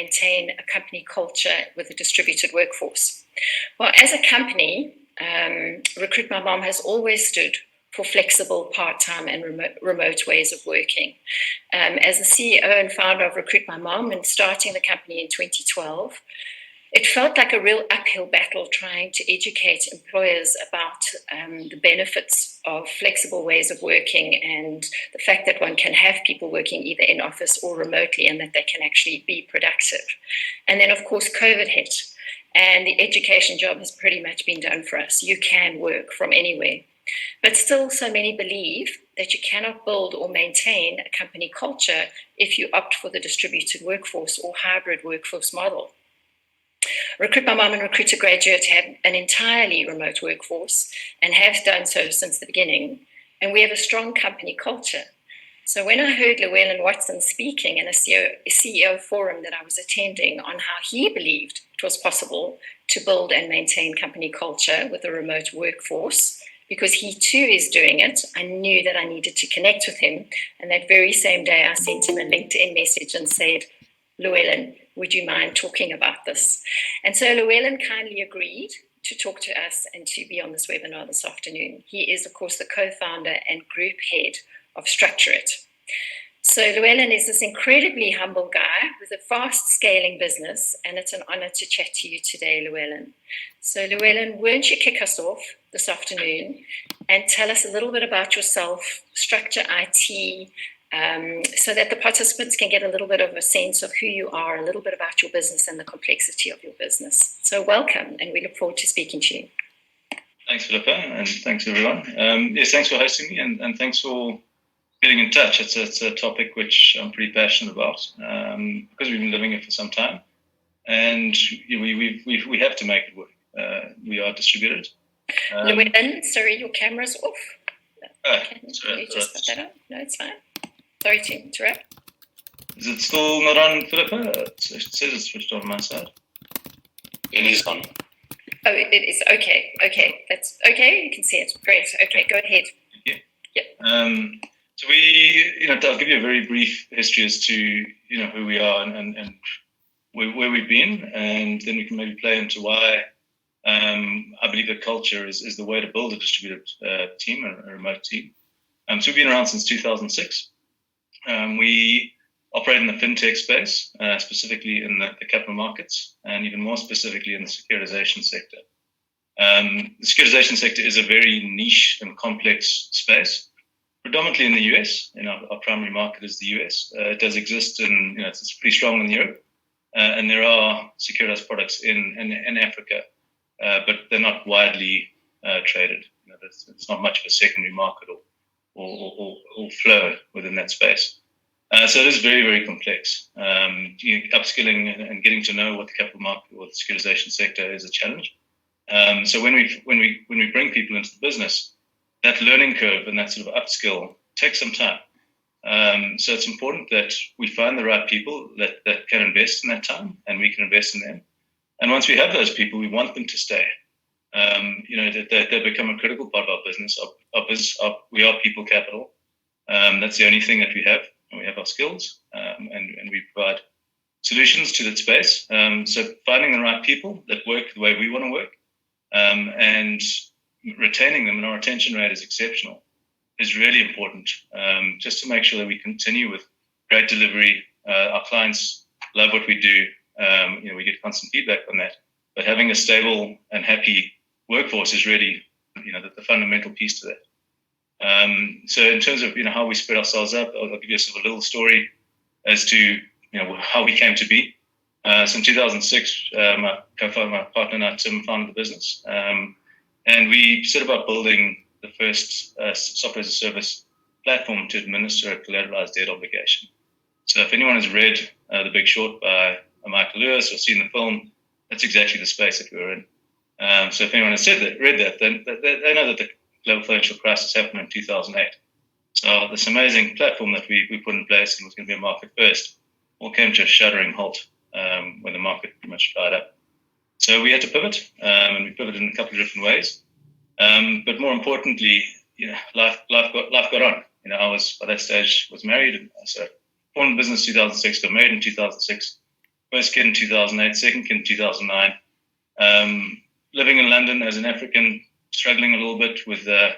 maintain a company culture with a distributed workforce? Well, as a company, Recruit My Mom has always stood for flexible, part-time and remote ways of working. As the CEO and founder of Recruit My Mom and starting the company in 2012, it felt like a real uphill battle trying to educate employers about the benefits of flexible ways of working and the fact that one can have people working either in office or remotely and that they can actually be productive. And then, of course, COVID hit, and the education job has pretty much been done for us. You can work from anywhere. But still, so many believe that you cannot build or maintain a company culture if you opt for the distributed workforce or hybrid workforce model. Recruit My Mom and Recruiter Graduate have an entirely remote workforce and have done so since the beginning. And we have a strong company culture. So when I heard Llewyllen Watson speaking in a CEO forum that I was attending on how he believed it was possible to build and maintain company culture with a remote workforce, because he too is doing it, I knew that I needed to connect with him. And that very same day, I sent him a LinkedIn message and said, Llewyllen, would you mind talking about this? And so Llewyllen kindly agreed to talk to us and to be on this webinar this afternoon. He is, of course, the co-founder and group head of StructureIt. So Llewyllen is this incredibly humble guy with a fast-scaling business, and it's an honor to chat to you today, Llewyllen. So Llewyllen, won't you kick us off this afternoon and tell us a little bit about yourself, StructureIt, so that the participants can get a little bit of a sense of who you are, a little bit about your business and the complexity of your business. So welcome, and we look forward to speaking to you. Thanks, Phillipa, and thanks, everyone. Yes, thanks for hosting me, and thanks for getting in touch. It's a topic which I'm pretty passionate about because we've been living it for some time, and we have to make it work. We are distributed. Llewyllen, sorry, your camera's off. Can you just put that on? No, it's fine. Sorry to interrupt. Is it still not on, Phillipa? It says it's switched on my side. It is on. Oh, it is. Okay. Okay. That's okay. You can see it. Great. Okay. Go ahead. Yeah. Yep. So I'll give you a very brief history as to, who we are and where we've been, and then we can maybe play into why I believe that culture is the way to build a distributed team, a remote team. So we've been around since 2006. We operate in the fintech space, specifically in the capital markets, and even more specifically in the securitization sector. The securitization sector is a very niche and complex space, predominantly in the US. Our primary market is the US. It does exist in, it's pretty strong in Europe, and there are securitized products in Africa, but they're not widely traded. It's not much of a secondary market or flow within that space. So it is very, very complex. Upskilling and getting to know what the capital market or the securitization sector is a challenge. So when we bring people into the business, that learning curve and that sort of upskill takes some time. So it's important that we find the right people that can invest in that time, and we can invest in them. And once we have those people, we want them to stay. They become a critical part of our business. We are people capital. That's the only thing that we have. And we have our skills, and we provide solutions to that space. So finding the right people that work the way we want to work, and retaining them, and our retention rate is exceptional, is really important, just to make sure that we continue with great delivery. Our clients love what we do. We get constant feedback on that. But having a stable and happy workforce is really, the fundamental piece to that. So in terms of, how we spread ourselves up, I'll give you sort of a little story as to, how we came to be. So in 2006, my co-founder, my partner and I, Tim, founded the business. And we set about building the first software as a service platform to administer a collateralized debt obligation. So if anyone has read The Big Short by Michael Lewis or seen the film, that's exactly the space that we were in. So if anyone has read that, then they know that the global financial crisis happened in 2008. So this amazing platform that we put in place and was going to be a market first all came to a shuddering halt when the market pretty much dried up. So we had to pivot, and we pivoted in a couple of different ways. But more importantly, life got on. I was, by that stage, was married, and so formed the business in 2006, got married in 2006, First kid in 2008, second kid in 2009. Living in London as an African, struggling a little bit with the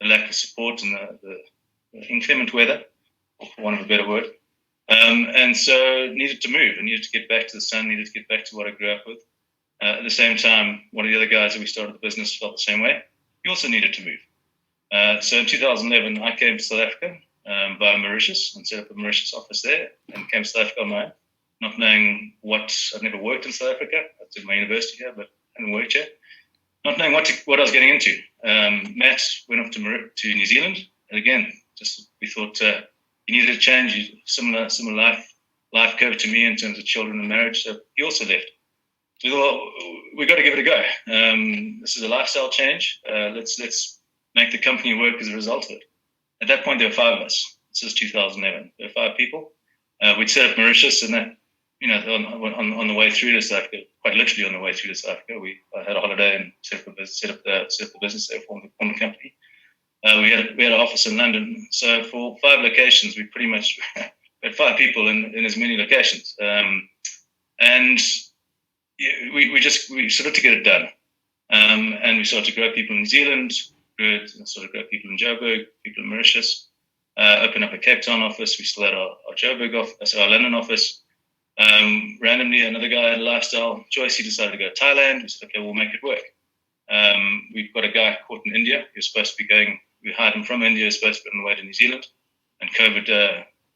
lack of support and the inclement weather, for want of a better word. And so needed to move. I needed to get back to the sun, needed to get back to what I grew up with. At the same time, one of the other guys that we started the business felt the same way. He also needed to move. So in 2011, I came to South Africa via Mauritius and set up a Mauritius office there, and came to South Africa on my own, not knowing I'd never worked in South Africa. I did my university here, but I hadn't worked here. Not knowing what I was getting into. Matt went off to New Zealand, and again, we thought he needed a change, similar life curve to me in terms of children and marriage. So he also left. So we thought, we got to give it a go. This is a lifestyle change. Let's make the company work as a result of it. At that point, there were 5 of us. This is 2011. There were 5 people. We'd set up Mauritius, and that, on the way through to South Africa, quite literally on the way through to South Africa, I had a holiday and set up the business there, formed the company. We had an office in London. So for 5 locations, we pretty much had 5 people in as many locations. And we sort of to get it done. And we started to grow people in New Zealand, started to grow people in Joburg, people in Mauritius, open up a Cape Town office. We still had our Joburg office, our London office. Randomly, another guy had a lifestyle choice. He decided to go to Thailand. We said, okay, we'll make it work. We've got a guy caught in India. He was supposed to be going, we hired him from India, he was supposed to be on the way to New Zealand, and COVID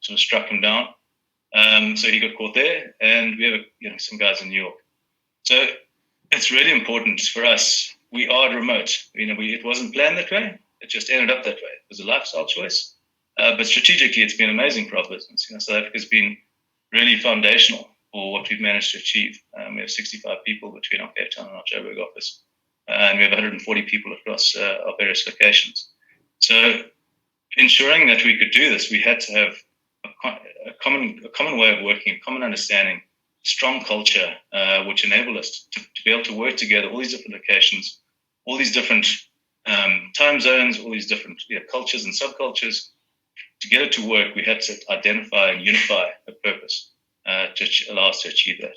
sort of struck him down. So he got caught there, and we have some guys in New York. So it's really important for us. We are remote. It wasn't planned that way. It just ended up that way. It was a lifestyle choice. But strategically, it's been amazing for our business. South Africa's been really foundational for what we've managed to achieve. We have 65 people between our Cape Town and our Joburg office, and we have 140 people across our various locations. So ensuring that we could do this, we had to have a common way of working, a common understanding, strong culture, which enabled us to be able to work together, all these different locations, all these different time zones, all these different cultures and subcultures. To get it to work, we had to identify and unify a purpose to allow us to achieve that.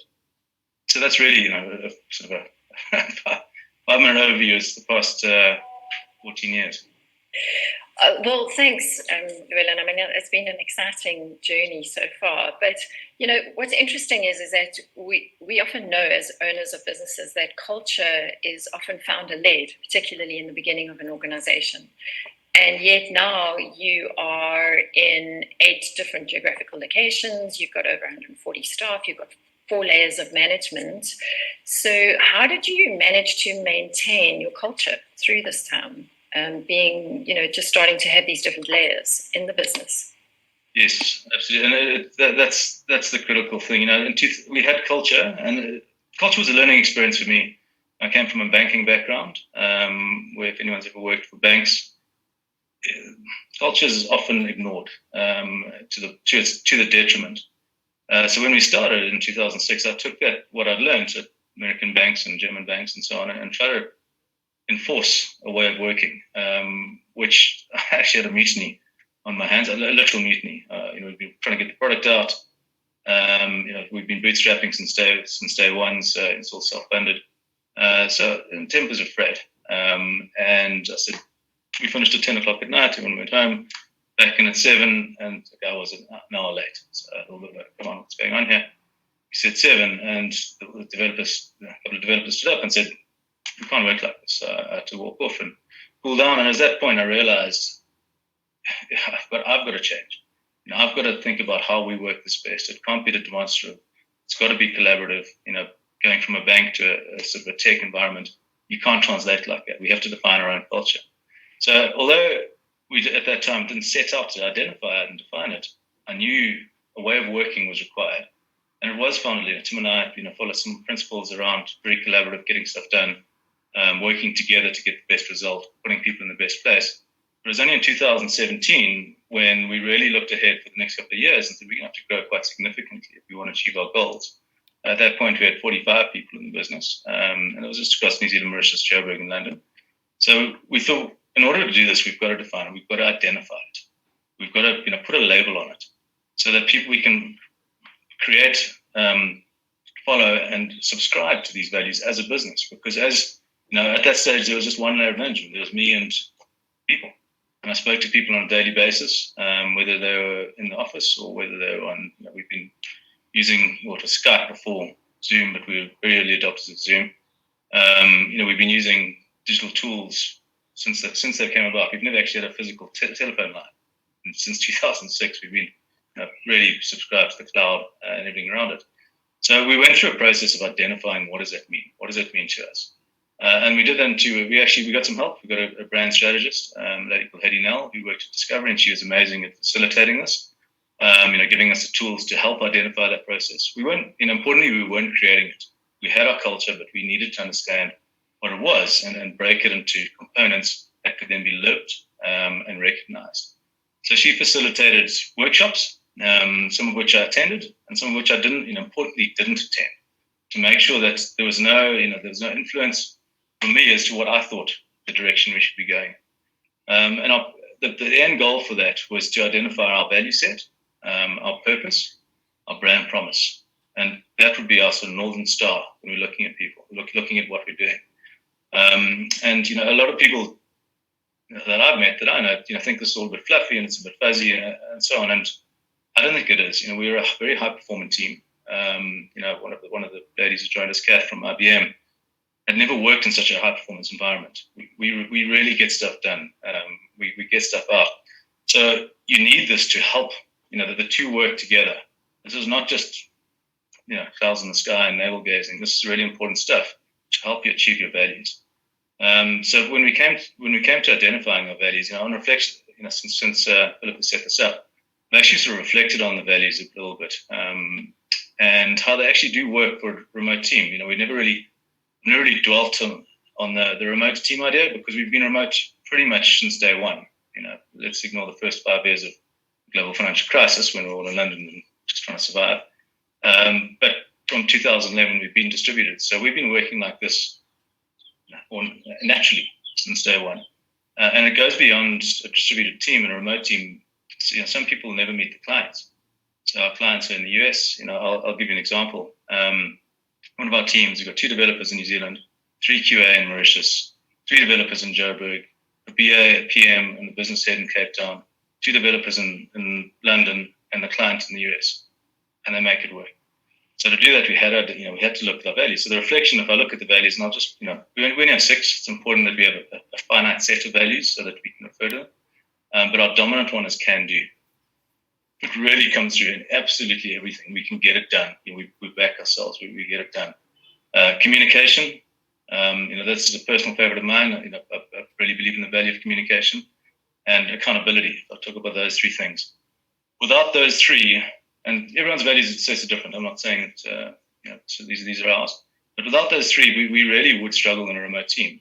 So that's really, a sort of a 5-minute overview of the past 14 years. Well, thanks, Llewyllen. I mean, it's been an exciting journey so far. But, what's interesting is that we often know as owners of businesses that culture is often founder-led, particularly in the beginning of an organization. And yet now you are in 8 different geographical locations. You've got over 140 staff. You've got 4 layers of management. So how did you manage to maintain your culture through this time? Being, just starting to have these different layers in the business. Yes, absolutely, and that's the critical thing. We had culture, and culture was a learning experience for me. I came from a banking background, where if anyone's ever worked for banks, culture is often ignored to the detriment. So when we started in 2006, I took what I'd learned at American banks and German banks and so on, and tried to enforce a way of working, which I actually had a mutiny on my hands, a literal mutiny. We've been trying to get the product out. We've been bootstrapping since day one, so it's all self-funded. So tempers are frayed. And I said, we finished at 10 o'clock at night. Everyone went home, back in at 7, and the guy was an hour late. So a little bit like, come on, what's going on here? He said 7, and a couple of developers stood up and said, we can't work like this. I had to walk off and cool down. And at that point, I realized I've got to change. I've got to think about how we work this best. It can't be the demonstrative. It's got to be collaborative. Going from a bank to a sort of a tech environment, you can't translate like that. We have to define our own culture. So although we at that time didn't set out to identify it and define it, I knew a way of working was required. And it was founded. Tim and I, followed some principles around very collaborative, getting stuff done, working together to get the best result, putting people in the best place. It was only in 2017 when we really looked ahead for the next couple of years and said we're going to have to grow quite significantly if we want to achieve our goals. At that point, we had 45 people in the business, and it was just across New Zealand, Mauritius, Joburg, and London. So we thought, in order to do this, we've got to define it. We've got to identify it. We've got to, put a label on it, so that we can create follow and subscribe to these values as a business. Because as you know, at that stage, there was just one layer of management. There was me and people. And I spoke to people on a daily basis, whether they were in the office or whether they were on, we've been using what was Skype before Zoom, but we were very early adopters of Zoom. We've been using digital tools since they came about. We've never actually had a physical telephone line. And since 2006, we've been really subscribed to the cloud and everything around it. So we went through a process of identifying what does that mean? What does that mean to us? And we did then too. We got some help. We got a brand strategist, a lady called Hedy Nell, who worked at Discovery, and she was amazing at facilitating this. Giving us the tools to help identify that process. Importantly, we weren't creating it. We had our culture, but we needed to understand what it was and break it into components that could then be lived and recognized. So she facilitated workshops, some of which I attended, and some of which I importantly didn't attend, to make sure that there was no influence from me as to what I thought the direction we should be going. The end goal for that was to identify our value set, our purpose, our brand promise. And that would be our sort of Northern Star when we're looking at people, looking at what we're doing. A lot of people that I've met that I know, think this is all a bit fluffy and it's a bit fuzzy and so on. And I don't think it is. We're a very high performing team. One of the ladies who joined us, Kath from IBM, had never worked in such a high performance environment. We really get stuff done. We get stuff out. So you need this to help, the two work together. This is not just, clouds in the sky and navel gazing. This is really important stuff to help you achieve your values. So when we came to identifying our values, on reflection, since Phillipa set this up, I actually sort of reflected on the values a little bit and how they actually do work for a remote team. We never really dwelt on the remote team idea because we've been remote pretty much since day one. Let's ignore the first 5 years of global financial crisis when we're all in London and just trying to survive. But from 2011, we've been distributed. So we've been working like this naturally since day one. And it goes beyond a distributed team and a remote team. Some people never meet the clients. So our clients are in the US. I'll give you an example. One of our teams, we've got 2 developers in New Zealand, 3 QA in Mauritius, 3 developers in Joburg, a BA, a PM, and the business head in Cape Town, 2 developers in London, and the client in the US, and they make it work. So to do that, we had to look at our values. So the reflection, if I look at the values, not just, we only have 6. It's important that we have a finite set of values so that we can refer to them. But our dominant one is can do. It really comes through in absolutely everything. We can get it done. We back ourselves. We get it done. Communication. This is a personal favorite of mine. I really believe in the value of communication and accountability. I'll talk about those 3 things. Without those 3, and everyone's values are different. I'm not saying that so these are ours. But without those 3, we really would struggle in a remote team.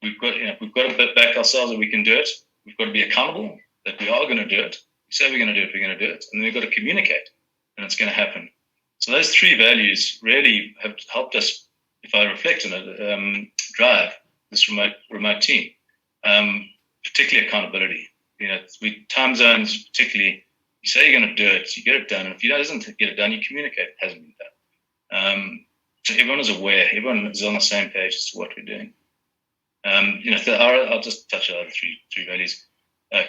We've got to back ourselves that we can do it. We've got to be accountable that we are going to do it. We say we're going to do it, we're going to do it. And then we've got to communicate, and it's going to happen. So those 3 values really have helped us, if I reflect on it, drive this remote team, particularly accountability. Time zones, particularly, you say you're going to do it, you get it done. And if you doesn't get it done, you communicate it hasn't been done. So everyone is aware, everyone is on the same page as to what we're doing. I'll just touch on the 3 values.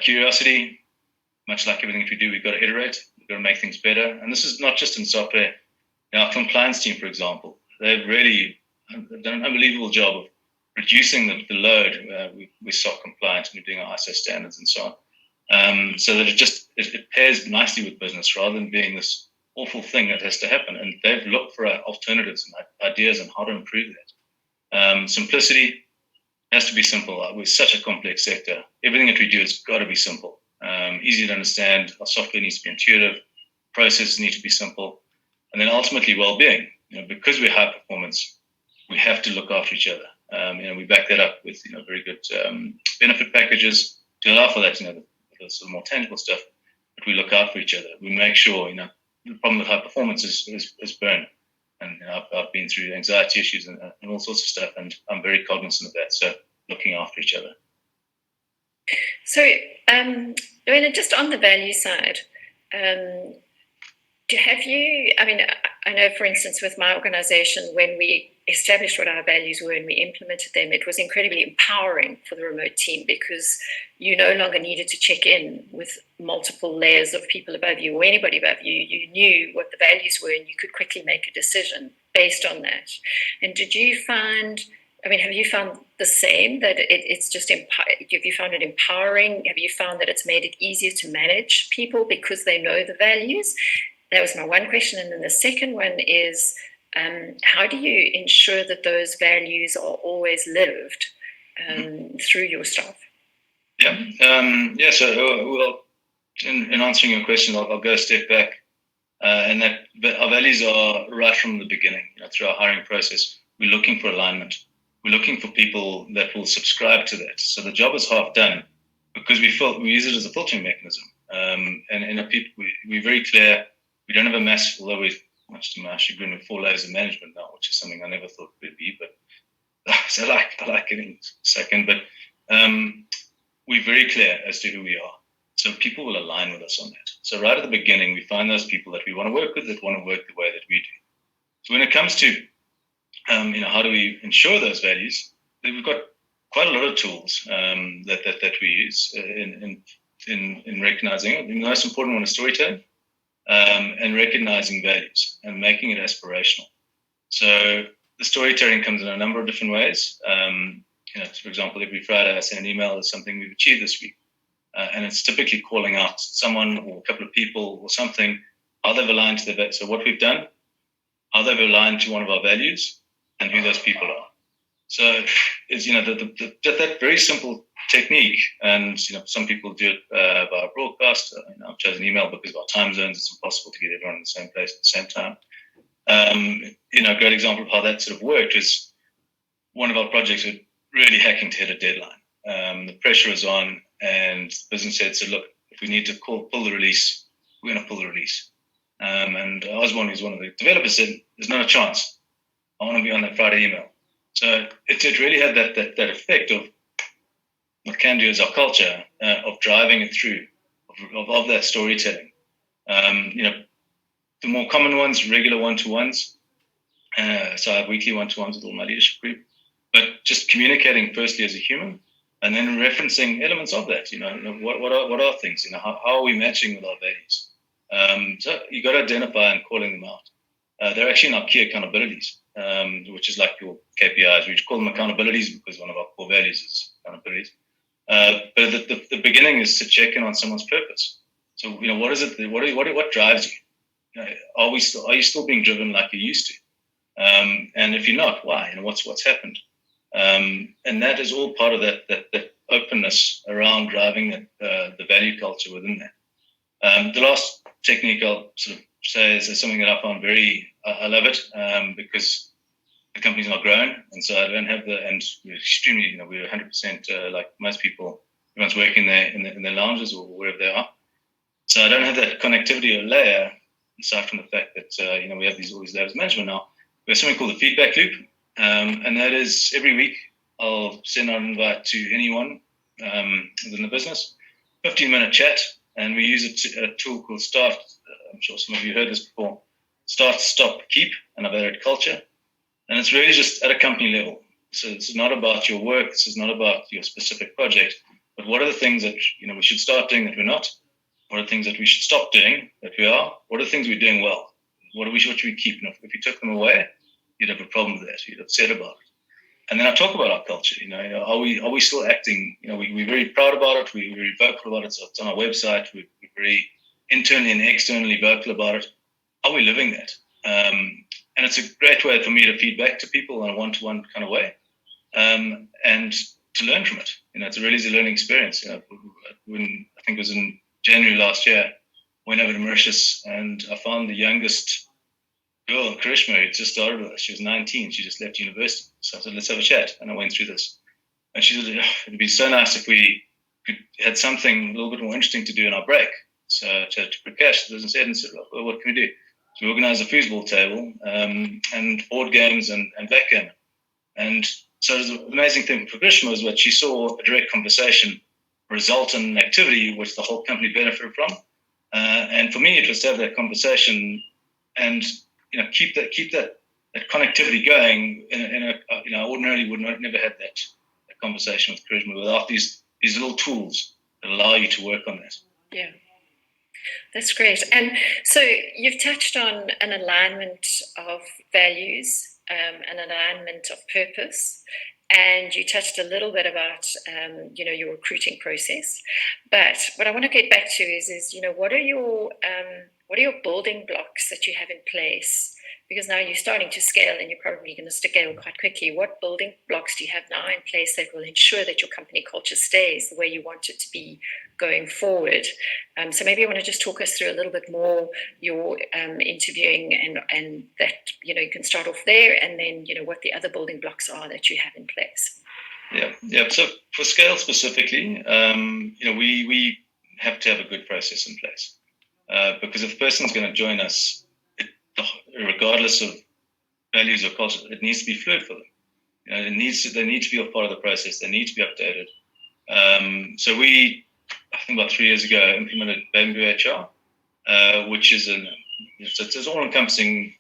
Curiosity. Much like everything we do, we've got to iterate, we've got to make things better. And this is not just in software. Our compliance team, for example, they've really done an unbelievable job of reducing the load. We're SOC compliant and we're doing our ISO standards and so on. So that it pairs nicely with business rather than being this awful thing that has to happen. And they've looked for alternatives and ideas on how to improve that. Simplicity has to be simple. We're such a complex sector. Everything that we do has got to be simple. Easy to understand. Our software needs to be intuitive. Processes need to be simple, and then ultimately well-being. Because we're high performance, we have to look after each other. We back that up with very good benefit packages to allow for that. The sort of more tangible stuff. But we look out for each other. We make sure. The problem with high performance is burn, and I've been through anxiety issues and all sorts of stuff, and I'm very cognizant of that. So looking after each other. So, Llewellyn, just on the value side, I know, for instance, with my organization, when we established what our values were and we implemented them, it was incredibly empowering for the remote team because you no longer needed to check in with multiple layers of people above you or anybody above you. You knew what the values were and you could quickly make a decision based on that. And have you found the same, that it's just, have you found it empowering? Have you found that it's made it easier to manage people because they know the values? That was my one question. And then the second one is, how do you ensure that those values are always lived through your staff? So in answering your question, I'll go a step back. And that our values are right from the beginning. Through our hiring process, we're looking for alignment. We're looking for people that will subscribe to that. So the job is half done because we use it as a filtering mechanism. We're very clear. We don't have a massive, although we're, much to my chagrin, with 4 layers of management now, which is something I never thought would be. But so I like it in a second. But we're very clear as to who we are. So people will align with us on that. So right at the beginning, we find those people that we want to work with, that want to work the way that we do. So when it comes to, how do we ensure those values? We've got quite a lot of tools that we use in recognizing it. The most important one is storytelling. And recognizing values and making it aspirational. So the storytelling comes in a number of different ways. For example, every Friday I send an email as something we've achieved this week. And it's typically calling out someone or a couple of people or something, how they've aligned to the so what we've done, how they've aligned to one of our values, and who those people are. So it's that very simple technique, and some people do it via broadcast. I've chosen email because of our time zones. It's impossible to get everyone in the same place at the same time. A great example of how that sort of worked is one of our projects was really hacking to hit a deadline. The pressure was on, and the business said, "So look, if we need to pull the release, we're going to pull the release." And Osborne, who's one of the developers, said, "There's not a chance. I want to be on that Friday email." So it really had that effect of what can do is our culture of driving it through, of that storytelling. The more common ones, regular one-to-ones. So I have weekly one-to-ones with all my leadership group. But just communicating firstly as a human, and then referencing elements of that. What are things? How are we matching with our values? So you got to identify and calling them out. They're actually in our key accountabilities, which is like your KPIs. We call them accountabilities because one of our core values is accountabilities. But the beginning is to check in on someone's purpose. So what is it? What drives you? Are you still being driven like you used to? And if you're not, why? What's happened? And that is all part of that openness around driving the value culture within that. The last technique I'll sort of say is something that I found I love it because the company's not grown, and so I don't have and we're extremely, we're 100% like most people. Everyone's working there in their lounges or wherever they are. So I don't have that connectivity or layer, aside from the fact that we have all these layers of management now. We have something called the feedback loop, and that is every week I'll send out an invite to anyone within the business, 15-minute chat, and we use a tool called Start. I'm sure some of you heard this before. Start, stop, keep, and I've added culture. And it's really just at a company level. So it's not about your work. This is not about your specific project. But what are the things that we should start doing that we're not? What are the things that we should stop doing that we are? What are the things we're doing well? What should we keep? If you took them away, you'd have a problem with that. You'd upset about it. And then I talk about our culture. Are we still acting? We're very proud about it. We're very vocal about it. So it's on our website. We're very internally and externally vocal about it. Are we living that? And it's a great way for me to feed back to people in a one-to-one kind of way, and to learn from it. It's a really easy learning experience. When I think it was in January last year, went over to Mauritius, and I found the youngest girl, Karishma, who just started with us. She was 19. She just left university. So I said, let's have a chat. And I went through this. And she said, it'd be so nice if we had something a little bit more interesting to do in our break. So I chatted to Prakash, the business head, and said, well, what can we do? So we organised a foosball table and board games and backgammon. And so the amazing thing for Karishma was that she saw a direct conversation result in an activity which the whole company benefited from. And for me, it was to have that conversation and keep that connectivity going. Ordinarily would never have that conversation with charisma without these little tools that allow you to work on that. Yeah. That's great. And so you've touched on an alignment of values, an alignment of purpose, and you touched a little bit about, your recruiting process. But what I want to get back to is what are your building blocks that you have in place? Because now you're starting to scale and you're probably going to scale quite quickly. What building blocks do you have now in place that will ensure that your company culture stays the way you want it to be going forward? So maybe you want to just talk us through a little bit more your interviewing and that, you can start off there and then, what the other building blocks are that you have in place. Yeah. So for scale specifically, we have to have a good process in place because if a person's going to join us, regardless of values or culture, it needs to be fluid for them. They need to be a part of the process. They need to be updated. So we, I think about 3 years ago, implemented Bamboo HR, which is it's an all-encompassing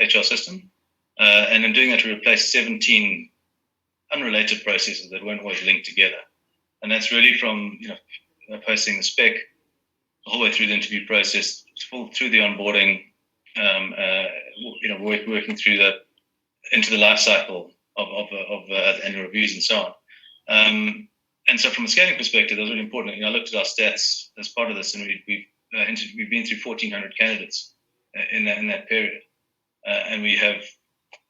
HR system. And in doing that, we replaced 17 unrelated processes that weren't always linked together. And that's really from posting the spec, the whole way through the interview process, through the onboarding, working through into the life cycle of annual reviews and so on. And so from a scaling perspective, that was really important. I looked at our stats as part of this, and we've been through 1,400 candidates in that period, and we have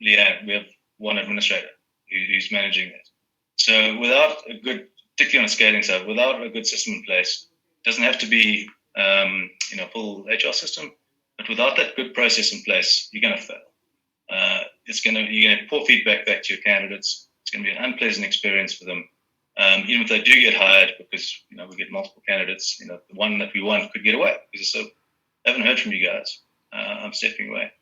Leanne, we have one administrator who's managing that. So without a good, particularly on a scaling side, without a good system in place, it doesn't have to be full HR system. But without that good process in place, you're going to fail. You're going to pour feedback back to your candidates. It's going to be an unpleasant experience for them. Even if they do get hired, because we get multiple candidates, the one that we want could get away because I haven't heard from you guys. I'm stepping away.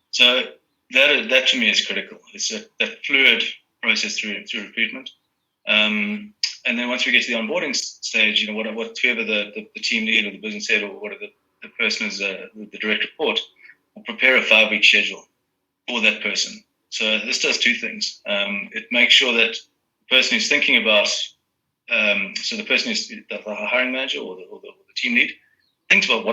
So that to me is critical. It's that fluid process through recruitment. And then once we get to the onboarding stage, whoever the team lead or the business head or whatever the person is the direct report will prepare a 5-week schedule for that person. So this does two things. It makes sure that the person who's thinking about, so the person who's the hiring manager or the team lead, thinks about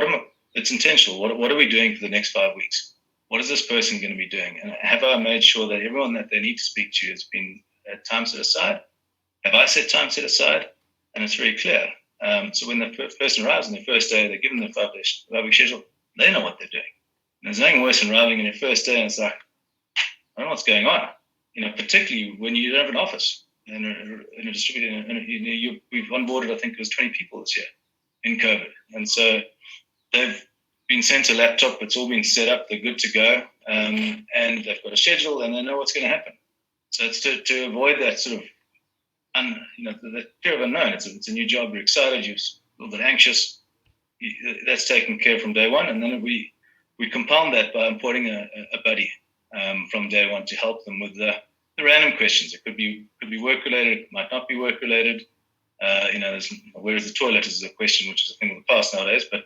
it's intentional. What are we doing for the next 5 weeks? What is this person going to be doing? And have I made sure that everyone that they need to speak to has been time set aside? Have I set time set aside? And it's very clear. So when the person arrives on their first day, they're given their 5-week schedule, they know what they're doing. And there's nothing worse than arriving on your first day and it's like, I don't know what's going on. Particularly when you don't have an office in a distributor. We've onboarded, I think it was 20 people this year in COVID. And so they've been sent a laptop, it's all been set up, they're good to go, and they've got a schedule and they know what's going to happen. So it's to avoid that sort of the fear of unknown. It's a new job. You're excited. You're a little bit anxious. That's taken care of from day one, and then we compound that by importing a buddy from day one to help them with the random questions. It could be work related. It might not be work related. Where is the toilet is a question, which is a thing of the past nowadays. But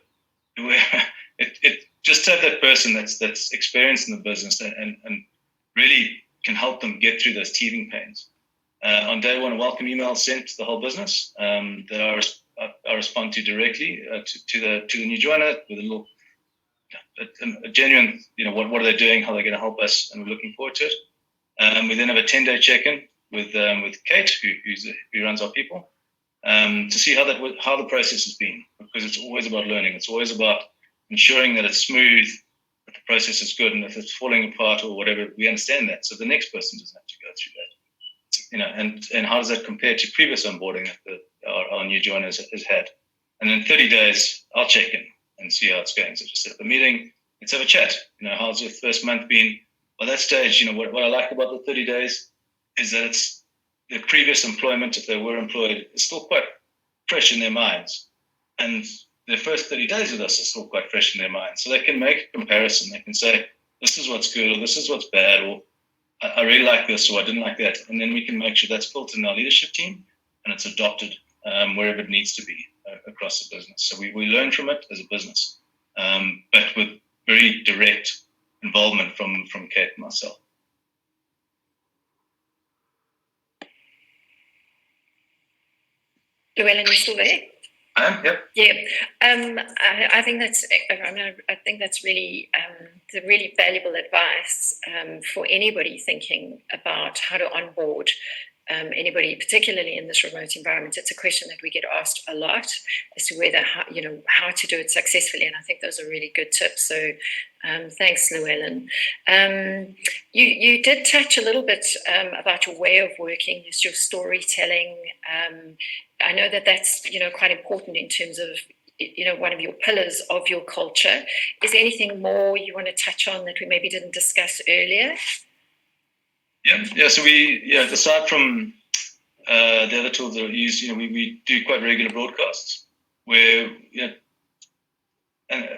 it just to have that person that's experienced in the business and really can help them get through those teething pains. On day one, a welcome email sent to the whole business that I respond to directly to the new joiner with a little a genuine, what are they doing, how they're going to help us, and we're looking forward to it. We then have a 10-day check-in with Kate, who runs our people, to see how the process has been, because it's always about learning. It's always about ensuring that it's smooth, that the process is good, and if it's falling apart or whatever, we understand that, so the next person doesn't have to go through that. And how does that compare to previous onboarding that our new joiners has had? And in 30 days, I'll check in and see how it's going. So just set up a meeting, let's have a chat. How's your first month been? By that stage, what I like about the 30 days is that it's the previous employment, if they were employed, is still quite fresh in their minds. And their first 30 days with us is still quite fresh in their minds. So they can make a comparison. They can say, this is what's good, or this is what's bad, or I really like this, or I didn't like that. And then we can make sure that's built in our leadership team and it's adopted wherever it needs to be across the business. So we learn from it as a business, but with very direct involvement from Kate and myself. Llewellyn, you still there? I am, yep. Yeah, I think that's really the really valuable advice for anybody thinking about how to onboard anybody, particularly in this remote environment. It's a question that we get asked a lot as to how to do it successfully, and I think those are really good tips. So thanks, Llewellyn. You did touch a little bit about your way of working, just your storytelling. I know that that's quite important in terms of one of your pillars of your culture. Is there anything more you want to touch on that we maybe didn't discuss earlier? Yeah. So aside from the other tools that are used, we do quite regular broadcasts where and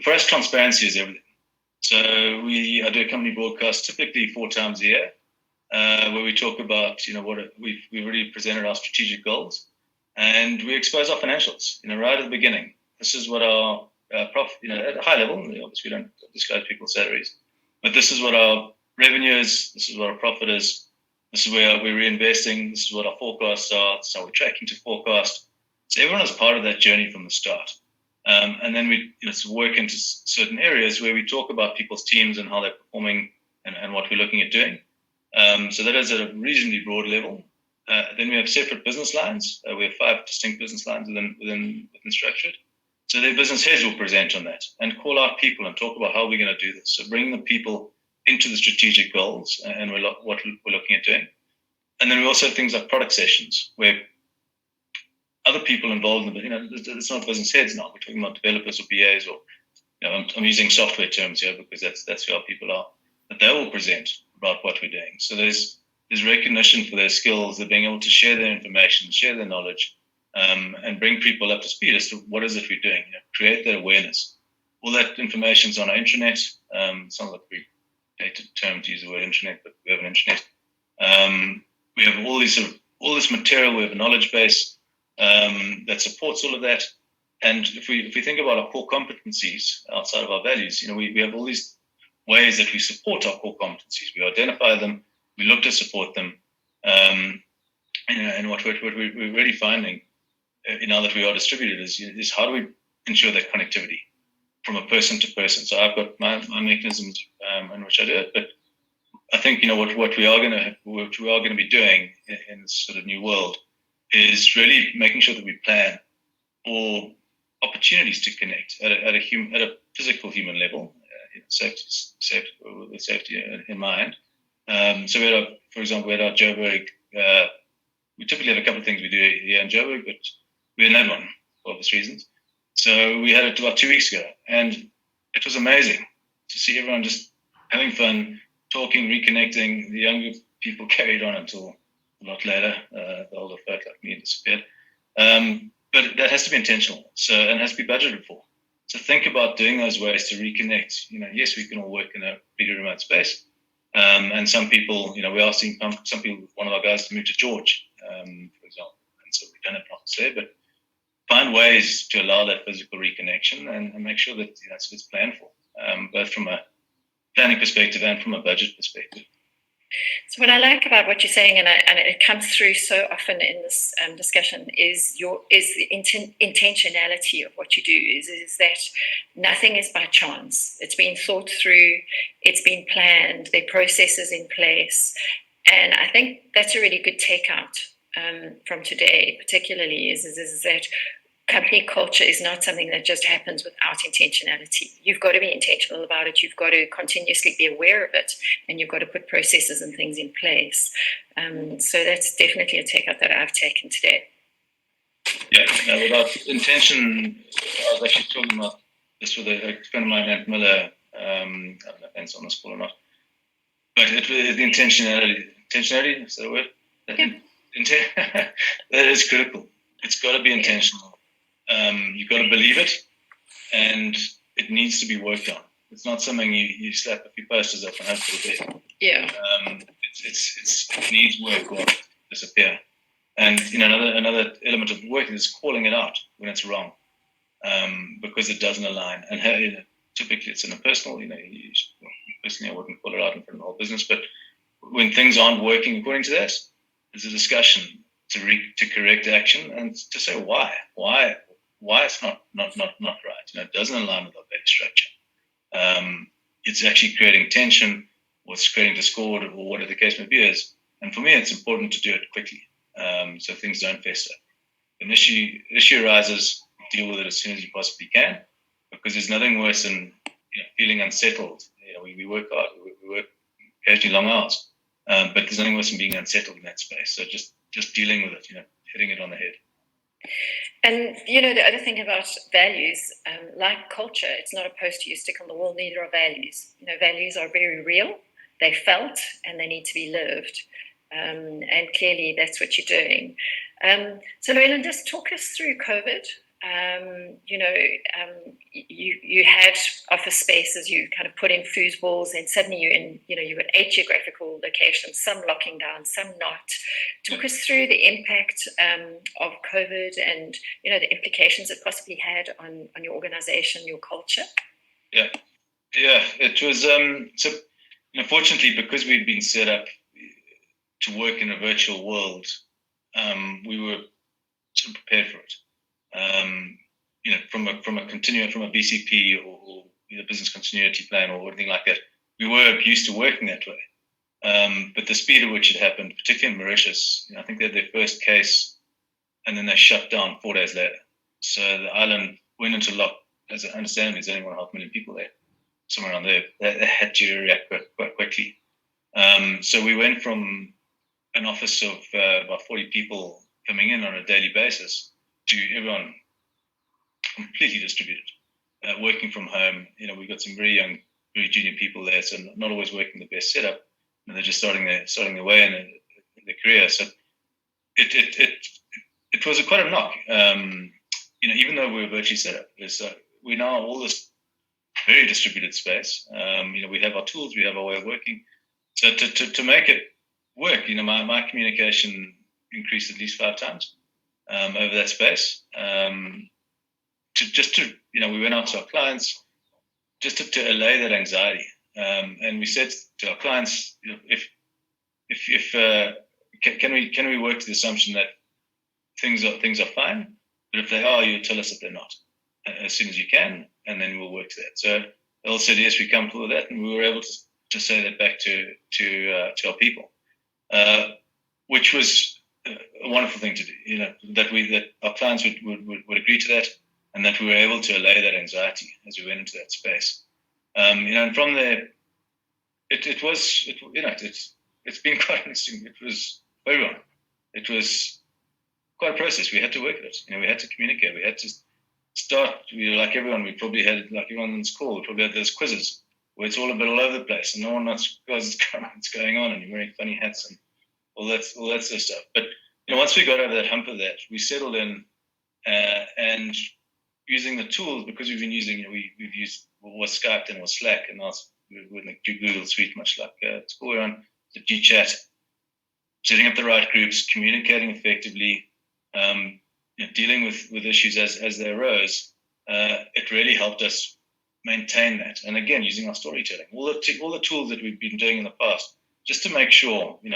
for us transparency is everything. So I do a company broadcast typically 4 times a year, where we talk about we've already presented our strategic goals, and we expose our financials. Right at the beginning, this is what our profit. At a high level, obviously we don't disclose people's salaries, but this is what our revenue is. This is what our profit is. This is where we're reinvesting. This is what our forecasts are. This is how we're tracking to forecast. So everyone is part of that journey from the start. And then we work into certain areas where we talk about people's teams and how they're performing and what we're looking at doing. So that is at a reasonably broad level. Then we have separate business lines. We have 5 distinct business lines within StructureIt. So their business heads will present on that and call out people and talk about how we're going to do this. So bringing the people into the strategic goals and what we're looking at doing. And then we also have things like product sessions where other people involved in it's not business heads now. We're talking about developers or BAs or I'm using software terms here because that's who our people are. But they will present about what we're doing. So there's recognition for their skills, they're being able to share their information, share their knowledge, and bring people up to speed as to what is it we're doing. Create that awareness. All that information's on our intranet. Some of the dated term to use the word intranet, but we have an intranet. We have all this material. We have a knowledge base that supports all of that. And if we think about our core competencies outside of our values, we have all these ways that we support our core competencies. We identify them. We look to support them. And what we're really finding now that we are distributed is how do we ensure that connectivity from a person to person. So I've got my mechanisms in which I do it, but I think what we are going to be doing in this sort of new world is really making sure that we plan for opportunities to connect at a physical human level, with safety in mind. So for example, we had our Joburg. We typically have a couple of things we do here in Joburg, but we hadn't had one for obvious reasons. So we had it about 2 weeks ago, and it was amazing to see everyone just having fun, talking, reconnecting. The younger people carried on until a lot later. The older folk like me disappeared. But that has to be intentional, and has to be budgeted for. So think about doing those ways to reconnect. Yes, we can all work in a pretty remote space, and some people, we are seeing some people. One of our guys to move to George, for example, and so we don't have an office there, but find ways to allow that physical reconnection and make sure that it's planned for, both from a planning perspective and from a budget perspective. So what I like about what you're saying, and it comes through so often in this discussion, is the intentionality of what you do. Is that nothing is by chance. It's been thought through. It's been planned. There are processes in place, and I think that's a really good takeout from today, particularly is that company culture is not something that just happens without intentionality. You've got to be intentional about it. You've got to continuously be aware of it, and you've got to put processes and things in place. So that's definitely a takeout that I've taken today. Yeah, without intention, I was actually talking about this with a friend of mine, Ant Miller. I don't know if Ant's on this call or not, but the intentionality, is that a word? Yeah. That is critical. It's got to be intentional. You've got to believe it, and it needs to be worked on. It's not something you slap a few posters up and hope for the best. Yeah. It needs work or disappear. And another element of work is calling it out when it's wrong, because it doesn't align. And typically it's interpersonal. Personally, I wouldn't call it out in front of the whole business, but when things aren't working according to that, there's a discussion to correct action and to say why it's not right. It doesn't align with our value structure. It's actually creating tension, or it's creating discord, or whatever the case may be. And for me, it's important to do it quickly, so things don't fester. An issue arises, deal with it as soon as you possibly can, because there's nothing worse than feeling unsettled. We work hard, we work occasionally long hours, but there's nothing worse than being unsettled in that space. So just dealing with it, hitting it on the head. And, the other thing about values, like culture, it's not a poster you stick on the wall, neither are values. Values are very real, they're felt, and they need to be lived. And clearly that's what you're doing. So Llewyllen, just talk us through COVID. You had office spaces, you kind of put in foosballs, and suddenly you got 8 geographical locations, some locking down, some not. Talk us through the impact of COVID and the implications it possibly had on your organization, your culture. Yeah, it was so. Fortunately, because we'd been set up to work in a virtual world, we were sort of prepared for it. From a BCP or business continuity plan or anything like that, we were used to working that way. But the speed at which it happened, particularly in Mauritius, I think they had their first case, and then they shut down 4 days later. So the island went into lock. As I understand, there's only 1.5 million people there, somewhere around there. They had to react quite quickly. So we went from an office of about 40 people coming in on a daily basis to everyone completely distributed, working from home. We've got some very young, very junior people there, so not always working the best setup. They're just starting their way in their career. So it was quite a knock. Even though we were virtually set up, we now have all this very distributed space. We have our tools, we have our way of working. So to make it work, my communication increased at least 5 times over that space. We went out to our clients just to allay that anxiety, and we said to our clients, can we work to the assumption that things are fine, but if they are, you tell us that they're not as soon as you can, and then we'll work to that. So they all said yes, we're comfortable with that, and we were able to say that back to our people, which was a wonderful thing to do. That our clients would agree to that, and that we were able to allay that anxiety as we went into that space. And from there, it's been quite interesting. It was for everyone. It was quite a process. We had to work at it. We had to communicate. We had to start. Like everyone, we probably had, like everyone on this call, we probably had those quizzes where it's all a bit all over the place, and no one knows what's going on, and you're wearing funny hats and all that sort of stuff. But once we got over that hump of that, we settled in, and using the tools, because we've been using, we've used was Skype and was Slack, and now we're in the Google Suite, much like school we're on, the GChat, setting up the right groups, communicating effectively, dealing with issues as they arose. It really helped us maintain that, and again, using our storytelling, all the tools that we've been doing in the past, just to make sure we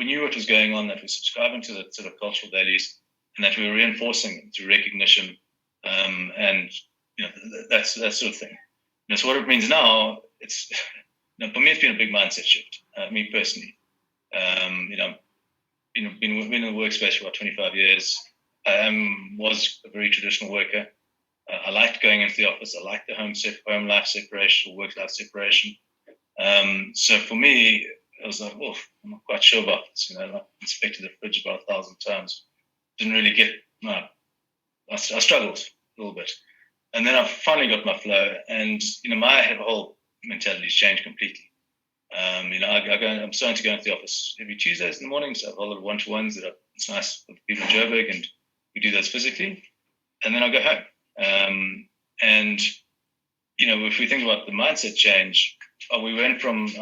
knew what was going on, that we're subscribing to the sort of cultural values, and that we were reinforcing them through recognition, and that sort of thing. So what it means now, it's for me, it's been a big mindset shift. Me personally, been in the workspace for about 25 years. I was a very traditional worker. I liked going into the office. I liked the home life separation or work life separation. So for me, I was like, I'm not quite sure about this. I inspected the fridge about 1,000 times. Didn't really get. I struggled a little bit, and then I finally got my flow, and my whole mentality has changed completely. I'm starting to go into the office every Tuesdays in the morning, so I have a whole lot of one-to-ones it's nice with people in Joburg, and we do those physically, and then I go home. And if we think about the mindset change, we went from we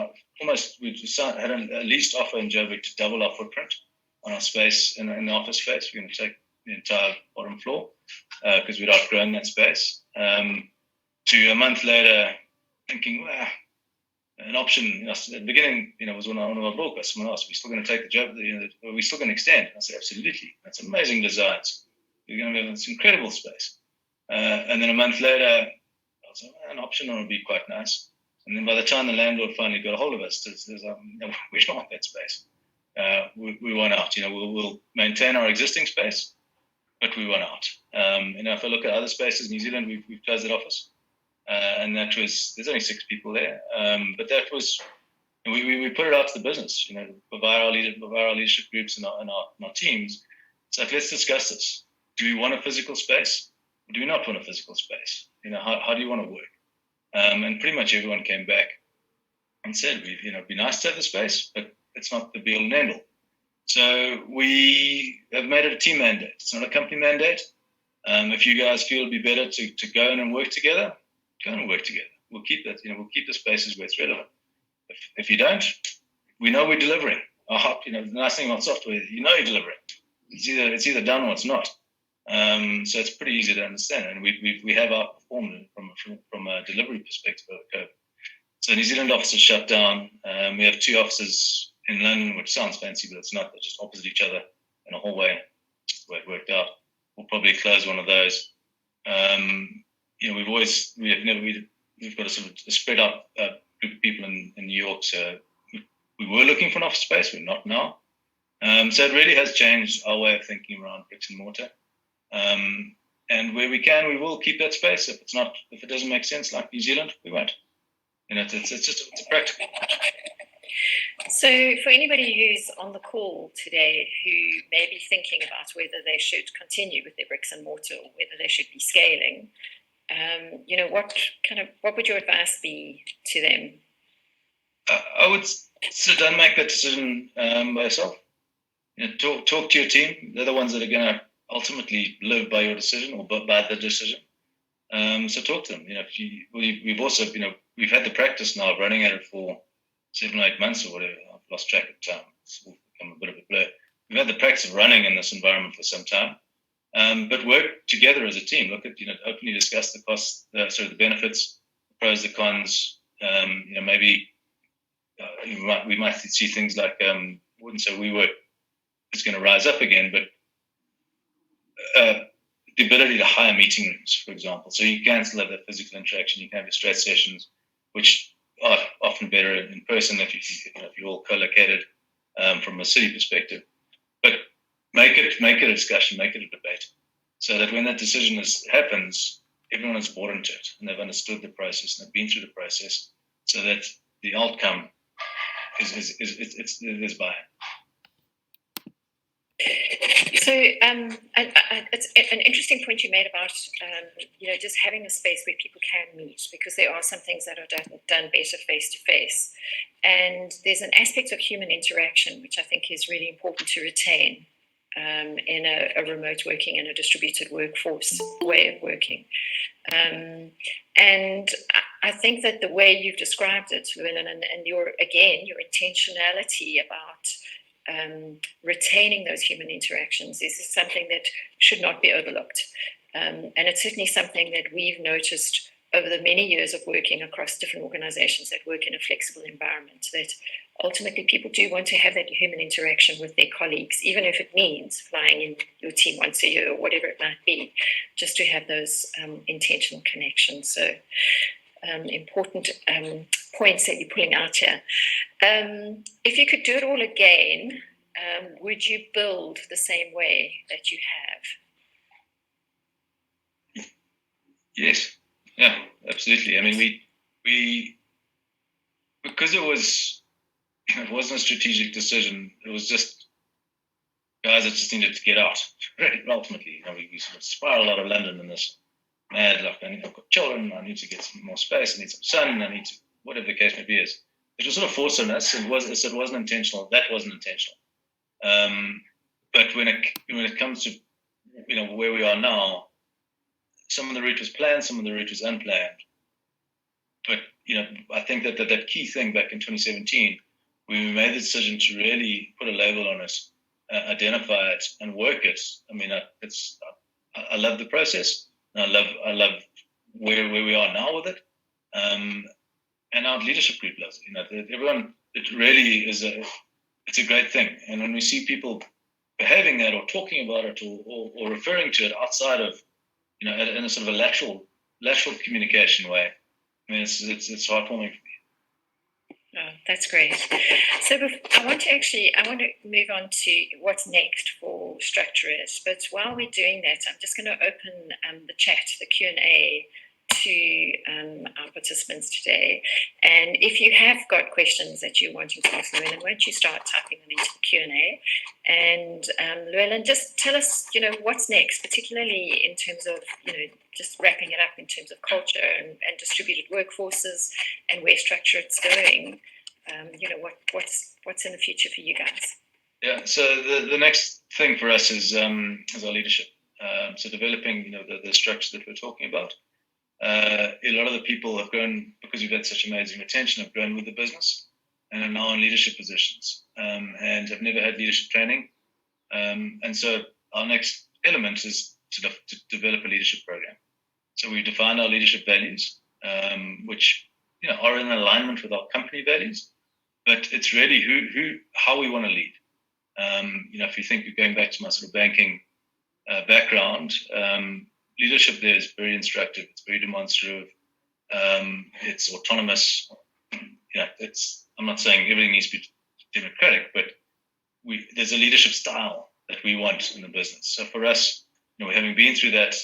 had a leased offer in Joburg to double our footprint on our space in the office space. We're going to take the entire bottom floor because we'd outgrown that space. to a month later thinking, well, an option, at the beginning, was one of our broadcasts. Someone asked, are we still going to take the job? Are we still going to extend? I said, absolutely. That's amazing designs. You're going to have this incredible space. And then a month later, I was like, an option would be quite nice. And then by the time the landlord finally got a hold of us, we don't want that space. We want out. We'll maintain our existing space, but we want out. If I look at other spaces, New Zealand, we've closed that office. And that was, there's only 6 people there. But that was, we put it out to the business, via our leadership groups and our teams. It's like, let's discuss this. Do we want a physical space? Or do we not want a physical space? How do you want to work? And pretty much everyone came back and said, it'd be nice to have the space, but it's not the be all and end all. So we have made it a team mandate. It's not a company mandate. If you guys feel it'd be better to go in and work together, go and work together. We'll keep that. We'll keep the spaces where it's relevant. If you don't, we know we're delivering. The nice thing about software, you're delivering. It's either done or it's not. So it's pretty easy to understand, and we have outperformed from a delivery perspective over COVID. So New Zealand office is shut down. We have 2 offices in London, which sounds fancy, but it's not. They're just opposite each other in a hallway. Just the way it worked out. We'll probably close one of those. We've got a sort of a spread out group of people in New York. So we were looking for an office space. We're not now. So it really has changed our way of thinking around bricks and mortar. And where we can, we will keep that space. If it doesn't make sense, like New Zealand, we won't. It's a practical. So for anybody who's on the call today who may be thinking about whether they should continue with their bricks and mortar or whether they should be scaling, what would your advice be to them? I would say don't make that decision by yourself. Talk to your team. They're the ones that are going to ultimately live by your decision or by the decision. So talk to them. We've also, we've had the practice now of running at it for 7 or 8 months or whatever. I've lost track of time. It's all become a bit of a blur. We've had the practice of running in this environment for some time, but work together as a team. Look at, openly discuss the costs, the benefits, the pros, the cons. Maybe we might see things like, wouldn't say WeWork is going to rise up again, but the ability to hire meeting rooms, for example. So you can still have that physical interaction. You can have your stress sessions, which are often better in person if you're all co-located from a city perspective. But make it a discussion, make it a debate, so that when that decision happens, everyone is bought into it and they've understood the process and they've been through the process, so that the outcome is buy-in. So it's an interesting point you made about just having a space where people can meet, because there are some things that are done better face to face, and there's an aspect of human interaction which I think is really important to retain in a remote working and a distributed workforce way of working. And I think that the way you've described it, Llewyllen, and your intentionality about retaining those human interactions is something that should not be overlooked. And it's certainly something that we've noticed over the many years of working across different organizations that work in a flexible environment, that ultimately people do want to have that human interaction with their colleagues, even if it means flying in your team once a year or whatever it might be, just to have those intentional connections. So important points that you're pulling out here. If you could do it all again, would you build the same way that you have? Yes. Yeah, absolutely. I mean, we because it wasn't a strategic decision. It was just guys that just needed to get out. Ultimately, we sort of spiraled out of London in this mad, like, I've got children, I need to get some more space, I need some sun, I need to, whatever the case may be. It was sort of forced on us, and it wasn't intentional. That wasn't intentional. But when it comes to where we are now, some of the route was planned, some of the route was unplanned. But I think that key thing back in 2017, we made the decision to really put a label on it, identify it, and work it. I mean, I love the process. And I love where we are now with it. And our leadership group loves it. Everyone, it really is it's a great thing. And when we see people behaving that or talking about it or referring to it outside of, in a sort of a lateral communication way, I mean, it's heartwarming for me. Oh, that's great. So I want to move on to what's next for StructureIt. But while we're doing that, I'm just going to open the chat, the Q&A, to our participants today. And if you have got questions that you're wanting to ask Llewyllen, won't you start typing them into the Q&A? And Llewyllen, just tell us, what's next, particularly in terms of, just wrapping it up in terms of culture and distributed workforces and where StructureIt's going. What's in the future for you guys? Yeah, so the next thing for us is our leadership. So developing, the structure that we're talking about. A lot of the people have grown because we've had such amazing retention, have grown with the business and are now in leadership positions and have never had leadership training. And so our next element is to develop a leadership program. So we defined our leadership values, which are in alignment with our company values, but it's really how we want to lead. If you think, going back to my sort of banking background, leadership there is very instructive. It's very demonstrative. It's autonomous. I'm not saying everything needs to be democratic, but there's a leadership style that we want in the business. So for us, having been through that,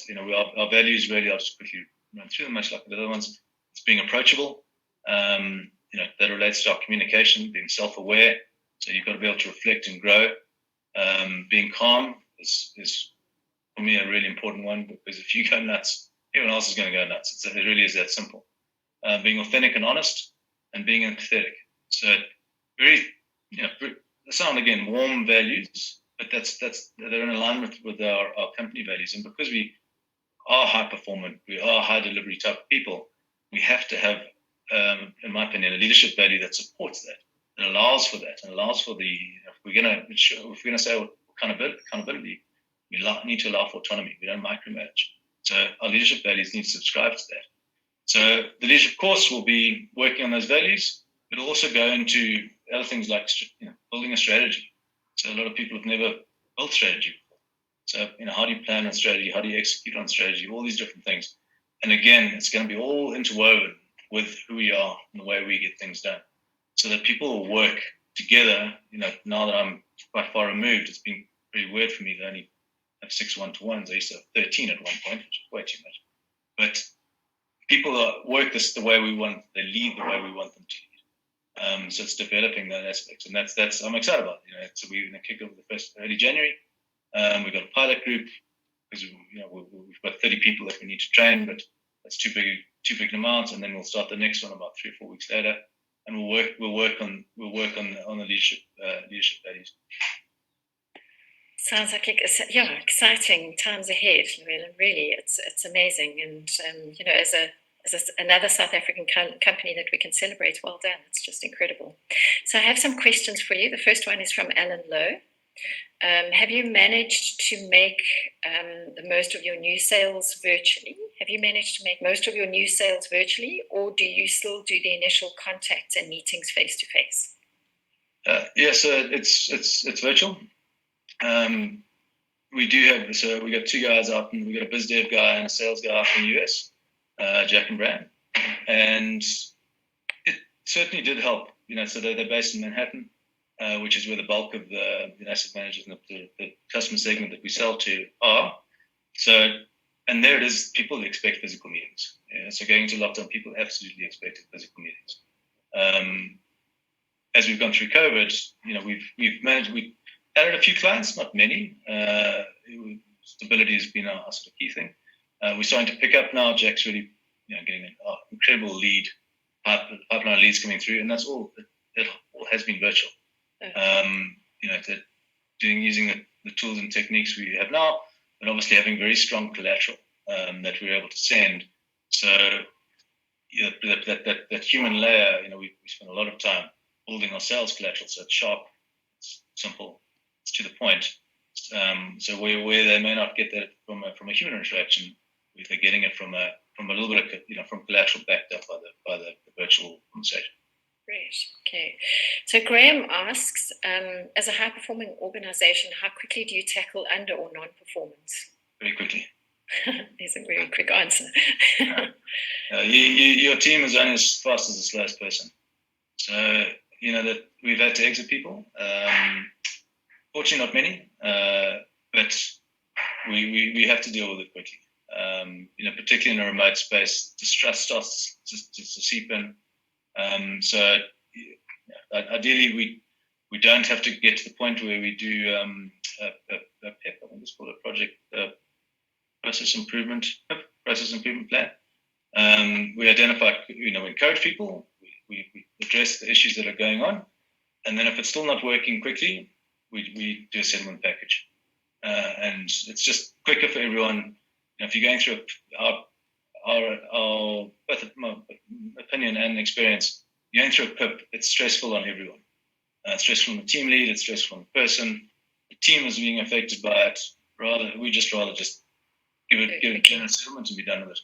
our values really, I'll just quickly run through them, much like the other ones. It's being approachable. That relates to our communication, being self-aware. So you've got to be able to reflect and grow. Being calm is for me a really important one, because if you go nuts, everyone else is going to go nuts. It really is that simple. Being authentic and honest, and being empathetic. So very, they sound again warm values, but they're in alignment with our company values. And because we are high performant, we are high delivery type of people, we have to have, in my opinion, a leadership value that supports that, and allows for that, and allows for if we're going to say accountability, we need to allow for autonomy. We don't micromanage. So our leadership values need to subscribe to that. So the leadership course will be working on those values. It'll also go into other things like building a strategy. So a lot of people have never built strategy before. So how do you plan on strategy? How do you execute on strategy? All these different things. And again, it's going to be all interwoven with who we are and the way we get things done, so that people will work together. Now that I'm quite far removed, it's been pretty weird for me to only have 6 1-to-1s. I used to have 13 at one point, which is way too much. But people work the way we want. They lead the way we want them to lead. So it's developing that aspect, and that's I'm excited about. So we're going to kick off the first early January. We've got a pilot group because we've got 30 people that we need to train, but that's too big an amount. And then we'll start the next one about 3 or 4 weeks later, and we'll work on the leadership values. Sounds like exciting times ahead. Really, it's amazing, and as another South African company that we can celebrate, well done. It's just incredible. So I have some questions for you. The first one is from Alan Lowe. Have you managed to make the most of your new sales virtually? Have you managed to make most of your new sales virtually, or do you still do the initial contacts and meetings face to face? So it's virtual. We got 2 guys out, and we got a biz dev guy and a sales guy out in the US, Jack and Brad, and it certainly did help. So they're based in Manhattan, which is where the bulk of the asset managers and the customer segment that we sell to are. So, and there it is, people expect physical meetings. So going into lockdown, people absolutely expected physical meetings. As we've gone through COVID, we've added a few clients, not many. Stability has been our sort of key thing. We're starting to pick up now. Jack's really, getting an incredible lead, pipeline leads coming through, and that's all. It all has been virtual. Using the tools and techniques we have now, but obviously having very strong collateral that we're able to send. So that human layer, we spend a lot of time building our sales collateral, so it's sharp, it's simple, it's to the point. So where they may not get that from a human interaction, if they're getting it from a from a little bit of from collateral backed up by the virtual conversation. Great. Okay. So Graham asks, as a high-performing organization, how quickly do you tackle under or non-performance? Very quickly. There's a very quick answer. Your team is only as fast as the slowest person. So, that we've had to exit people. Fortunately, not many, but we have to deal with it quickly. Particularly in a remote space, distrust starts to seep in. So ideally, we don't have to get to the point where we do a PEP, I think it's called a project process improvement plan. We identify, we encourage people, we address the issues that are going on, and then if it's still not working quickly, we do a settlement package. And it's just quicker for everyone. If you're going through our both my opinion and experience, going through a PIP, it's stressful on everyone. It's stressful on the team lead, it's stressful on the person. The team is being affected by it. We just rather give it a settlement and be done with it.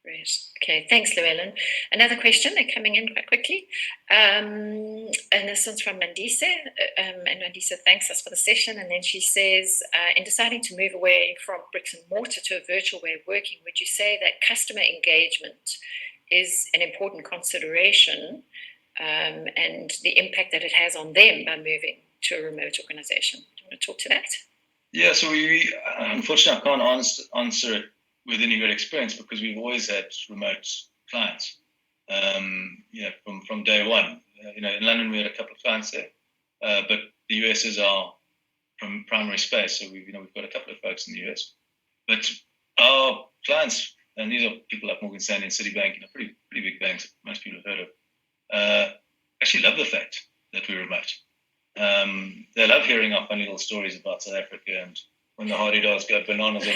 Great. Okay, thanks, Llewellyn. Another question, they're coming in quite quickly. And this one's from Mandisa. And Mandisa thanks us for the session. And then she says, in deciding to move away from bricks and mortar to a virtual way of working, would you say that customer engagement is an important consideration and the impact that it has on them by moving to a remote organization? Do you want to talk to that? Yeah, so we unfortunately I can't answer it with any great experience because we've always had remote clients. From day one. In London we had a couple of clients there, but the US is our primary space. So we've got a couple of folks in the US, but our clients, and these are people like Morgan Stanley and Citibank, pretty big banks that most people have heard of, actually love the fact that we're remote. They love hearing our funny little stories about South Africa and when the hardy dogs go bananas on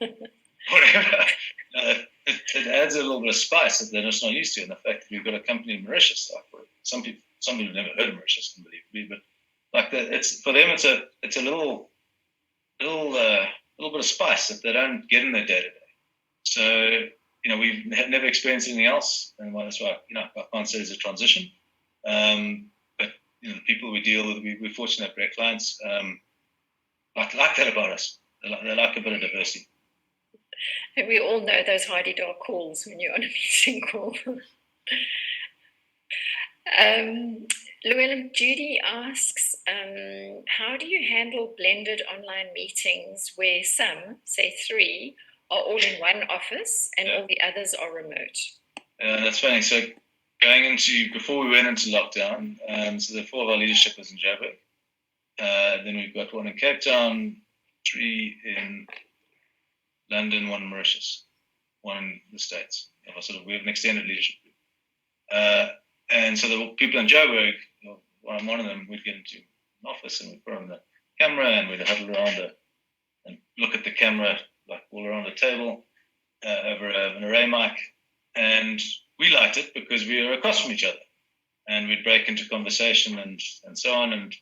a whatever. It adds a little bit of spice that they're just not used to, and the fact that we've got a company in Mauritius. Some people have never heard of Mauritius, unbelievably, but it's for them. It's a little bit of spice that they don't get in their day to day. So we've never experienced anything else, and that's why I can't say it's a transition. But the people we deal with, we're fortunate to have great clients. Like that about us. They like a bit of diversity. And we all know those hardy dog calls when you're on a meeting call. Llewellyn, Judy asks, how do you handle blended online meetings where some, say 3, are all in one office and all the others are remote? That's funny. So before we went into lockdown, so the 4 of our leadership was in Joburg. Then we've got 1 in Cape Town, 3 in London, 1 in Mauritius, 1 in the States. We have an extended leadership group. And so the people in Joburg, one of them, we'd get into an office and we'd put on the camera and we'd huddle around and look at the camera like all around the table over an array mic. And we liked it because we were across from each other. And we'd break into conversation and so on. And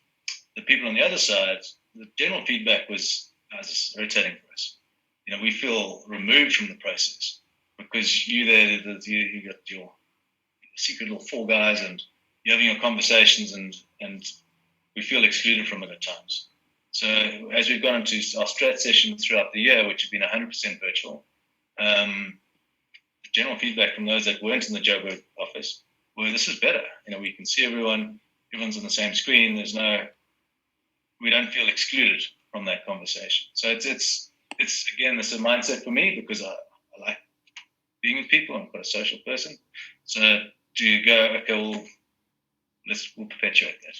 the people on the other side, the general feedback was, this is irritating for us. We feel removed from the process because you got your secret little 4 guys and you're having your conversations and we feel excluded from it at times. So as we've gone into our strat sessions throughout the year, which have been 100% virtual, the general feedback from those that weren't in the Joburg office were, this is better. We can see everyone's on the same screen. We don't feel excluded from that conversation. So it's again, this is a mindset for me because I like being with people. I'm quite a social person. So to go, okay, we'll perpetuate that.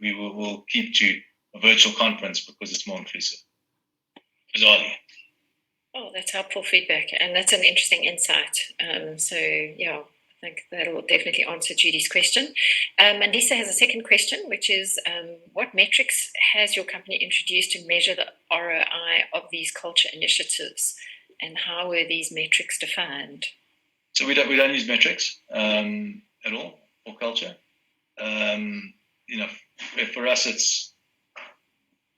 We'll keep to a virtual conference because it's more inclusive. Bizarrely. Oh, that's helpful feedback, and that's an interesting insight. I think that'll definitely answer Judy's question. Mandisa has a second question, which is, what metrics has your company introduced to measure the ROI of these culture initiatives, and how were these metrics defined? So we don't use metrics at all for culture. For us, it's,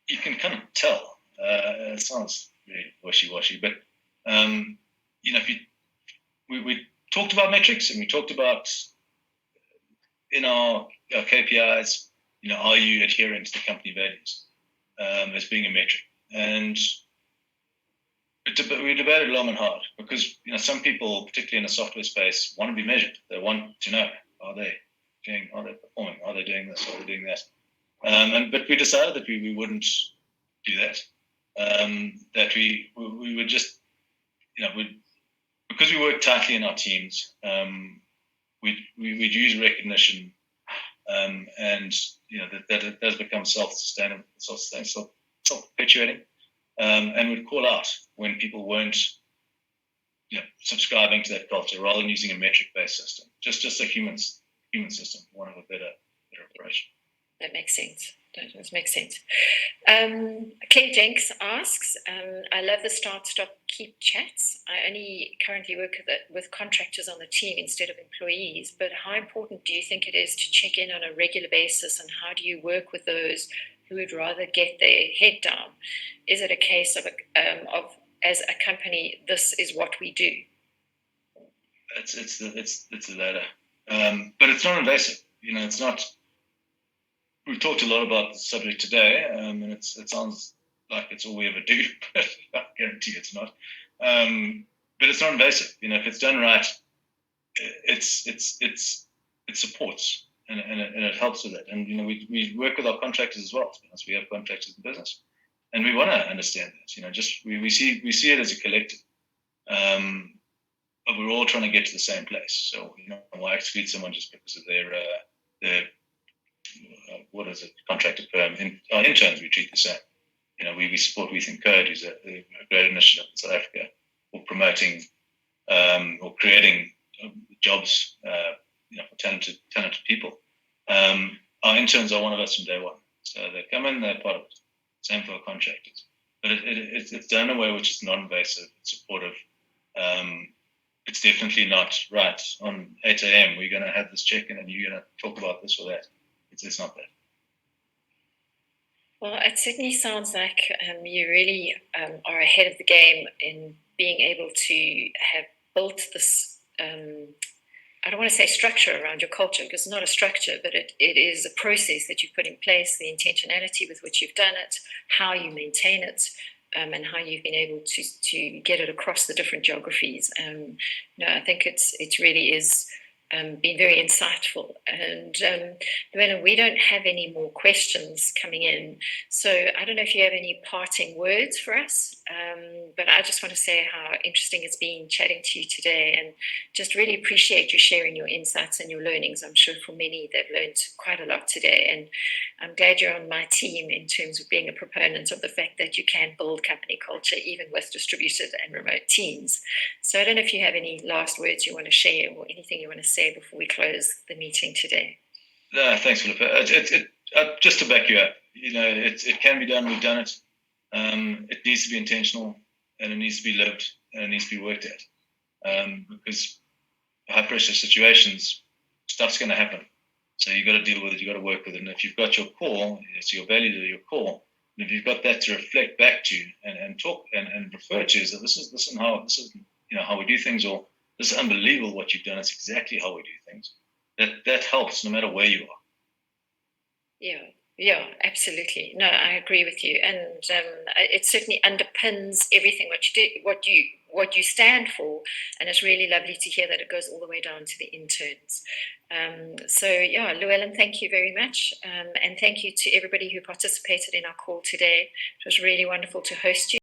you can kind of tell. It sounds really wishy-washy, but if we talked about metrics, and we talked about in our KPIs, are you adhering to the company values as being a metric? And we debated long and hard because some people, particularly in the software space, want to be measured. They want to know, are they performing? Are they doing this? Are they doing that? But we decided that we wouldn't do that. That we would just, because we work tightly in our teams, we'd use recognition, and that it does become self-sustaining, self-perpetuating, and would call out when people weren't, subscribing to that culture rather than using a metric-based system. Just a human system, one of a better approach. That makes sense. That does make sense. Claire Jenks asks, I love the start, stop, keep chats. I only currently work with contractors on the team instead of employees, but how important do you think it is to check in on a regular basis, and how do you work with those who would rather get their head down? Is it a case of as a company, this is what we do? It's the latter, but it's not invasive. It's not. We've talked a lot about the subject today, and it sounds like it's all we ever do, but I guarantee it's not. But it's not invasive. If it's done right, it supports and it helps with it. And we work with our contractors as well. We have contractors in business, and we want to understand that. We see it as a collective, but we're all trying to get to the same place. So why exclude someone just because of their what is it, contracted firm? Our interns we treat the same. We support We Think Code, who's a great initiative in South Africa for promoting or creating jobs for talented people. Our interns are one of us from day one. So they come in, they're part of it. Same for our contractors. But it's done in a way which is non-invasive, it's supportive. It's definitely not right. On 8 a.m. we're going to have this check-in and you're going to talk about this or that. It's not that. Well, it certainly sounds like you really are ahead of the game in being able to have built this, I don't want to say structure around your culture, because it's not a structure, but it is a process that you've put in place, the intentionality with which you've done it, how you maintain it, and how you've been able to get it across the different geographies. I think it really is been very insightful. And Llewellyn, we don't have any more questions coming in, so I don't know if you have any parting words for us, but I just want to say how interesting it's been chatting to you today, and just really appreciate you sharing your insights and your learnings. I'm sure for many they've learned quite a lot today, and I'm glad you're on my team in terms of being a proponent of the fact that you can build company culture even with distributed and remote teams. So I don't know if you have any last words you want to share or anything you want to say before we close the meeting today. No, thanks, Phillipa. Just to back you up, it can be done. We've done it. It needs to be intentional, and it needs to be lived, and it needs to be worked at. Because high pressure situations, stuff's going to happen. So you've got to deal with it. You've got to work with it. And if you've got your core, so your values are your core, and if you've got that to reflect back to and talk and refer to, is that this is how we do things, or this is unbelievable what you've done. It's exactly how we do things. That helps no matter where you are. Yeah, absolutely. No, I agree with you, and it certainly underpins everything what you stand for, and it's really lovely to hear that it goes all the way down to the interns. Llewellyn, thank you very much, and thank you to everybody who participated in our call today. It was really wonderful to host you.